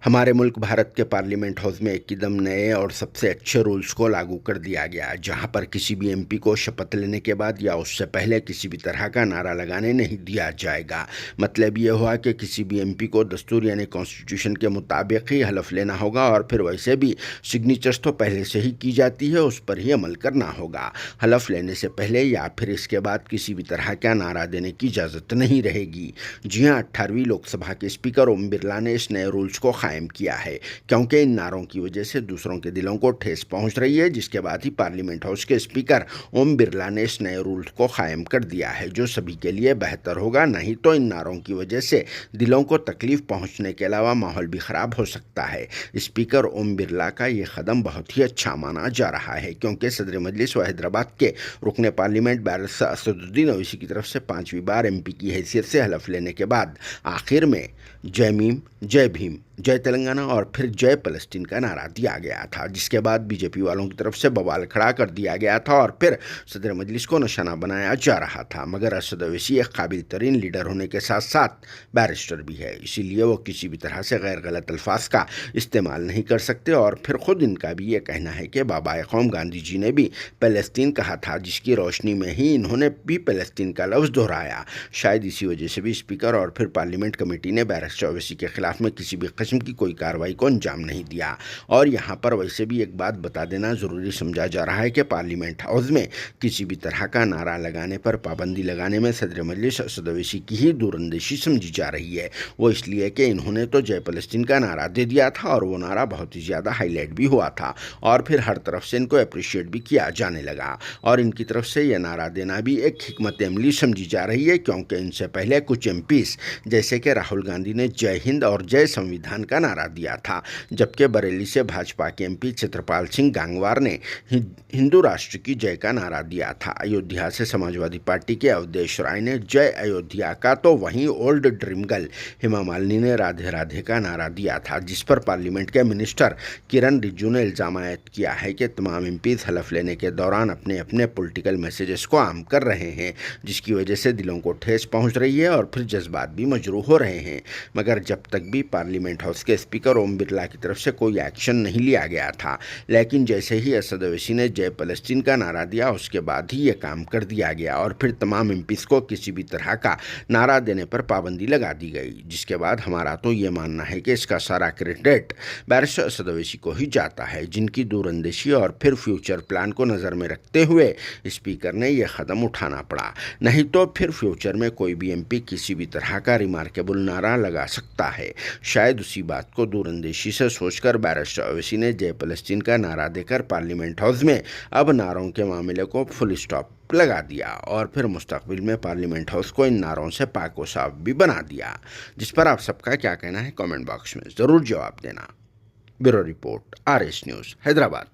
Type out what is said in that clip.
हमारे मुल्क भारत के पार्लियामेंट हाउस में एकदम नए और सबसे अच्छे रूल्स को लागू कर दिया गया, जहां पर किसी भी एमपी को शपथ लेने के बाद या उससे पहले किसी भी तरह का नारा लगाने नहीं दिया जाएगा। मतलब ये हुआ कि किसी भी एमपी को दस्तूर यानी कॉन्स्टिट्यूशन के मुताबिक ही हलफ लेना होगा और फिर वैसे भी सिग्नेचर्स तो पहले से ही की जाती है, उस पर ही अमल करना होगा। हलफ लेने से पहले या फिर इसके बाद किसी भी तरह का नारा देने की इजाज़त नहीं रहेगी। जी हाँ, 18वीं लोकसभा के स्पीकर ओम बिरला ने इस नए रूल्स को कायम किया है, क्योंकि इन नारों की वजह से दूसरों के दिलों को ठेस पहुंच रही है। जिसके बाद ही पार्लियामेंट हाउस के स्पीकर ओम बिरला ने इस नए रूल्स को कायम कर दिया है, जो सभी के लिए बेहतर होगा। नहीं तो इन नारों की वजह से दिलों को तकलीफ पहुंचने के अलावा माहौल भी खराब हो सकता है। स्पीकर ओम बिरला का ये कदम बहुत ही अच्छा माना जा रहा है, क्योंकि सदर मजलिस व हैदराबाद के रुकने पार्लियामेंट बैरिस्टर असदुद्दीन ओवैसी की तरफ से 5वीं बार एमपी की हैसियत से हलफ लेने के बाद आखिर में जय मीम, जय भीम, जय तेलंगाना और फिर जय फलस्तीन का नारा दिया गया था, जिसके बाद बीजेपी वालों की तरफ से बवाल खड़ा कर दिया गया था और फिर सदर मजलिस को निशाना बनाया जा रहा था। मगर असद ओवैसी एक काबिल तरीन लीडर होने के साथ साथ बैरिस्टर भी है, इसीलिए वो किसी भी तरह से गैर गलत अल्फाज का इस्तेमाल नहीं कर सकते। और फिर खुद इनका भी ये कहना है कि बाबा कौम गांधी जी ने भी फ़लस्तीन कहा था, जिसकी रोशनी में ही इन्होंने भी फ़लस्तीन का लफ्ज़ दोहराया। शायद इसी वजह से भी स्पीकर और फिर पार्लियामेंट कमेटी ने बैरिस्टर ओवैसी के खिलाफ में किसी भी किस्म की कोई कार्रवाई को अंजाम नहीं दिया। और यहाँ पर वैसे भी एक बात बता देना ज़रूरी समझा जा रहा है कि पार्लियामेंट हाउस में किसी भी तरह का नारा लगाने पर पाबंदी लगाने में सदर मजलिस असद ओवैसी की ही दूरंदेशी समझी जा रही है। वो इसलिए कि इन्होंने तो जय फलस्तीन का नारा दे दिया था और वो नारा बहुत ही ज़्यादा हाईलाइट भी हुआ था और फिर हर तरफ से इनको अप्रिशिएट भी किया जाने लगा। और इनकी तरफ से यह नारा देना भी एक हिकमत अमली समझी जा रही है, क्योंकि इनसे पहले कुछ एमपीज जैसे कि राहुल गांधी ने जय हिंद और जय संविधान का नारा दिया था, जबकि बरेली से भाजपा के एमपी चित्रपाल सिंह गांगवार ने हिंदू राष्ट्र की जय का नारा दिया था। अयोध्या से समाजवादी पार्टी के अवधेश राय ने जय अयोध्या का, तो वहीं old dream girl Hema Malini ने राधे राधे का नारा दिया था, जिस पर पार्लियामेंट के मिनिस्टर किरण रिजिजू ने इल्जाम आयद किया है कि तमाम एमपीज हलफ लेने के दौरान अपने अपने पॉलिटिकल मैसेजेस को आम कर रहे हैं, जिसकी वजह से दिलों को ठेस पहुंच रही है और फिर जज्बात भी मजरूह हो रहे हैं। मगर जब तक भी पार्लियामेंट हाउस के स्पीकर ओम बिरला की तरफ से कोई एक्शन नहीं लिया गया था, लेकिन जैसे ही असद ओवैसी ने जय फलस्तीन का नारा दिया, उसके बाद ही ये काम कर दिया गया और फिर तमाम एमपीज को किसी भी तरह का नारा देने पर पाबंदी लगा दी गई। जिसके बाद हमारा तो ये मानना है कि इसका सारा क्रेडिट बैरिस्टर असद ओवैसी को ही जाता है, जिनकी दूरंदेशी और फिर फ्यूचर प्लान को नज़र में रखते हुए स्पीकर ने यह कदम उठाना पड़ा। नहीं तो फिर फ्यूचर में कोई भी एमपी किसी भी तरह का रिमार्केबल नारा लगा सकता है। शायद उसी बात को दूरंदेशी से सोचकर बैरिस्टर ओवैसी ने जय फलस्तीन का नारा देकर पार्लियामेंट हाउस में अब नारों के मामले को फुल स्टॉप लगा दिया और फिर मुस्तकबिल में पार्लियामेंट हाउस को इन नारों से पाक व साफ भी बना दिया। जिस पर आप सबका क्या कहना है, कमेंट बॉक्स में ज़रूर जवाब देना। Bureau report, RS news, Hyderabad.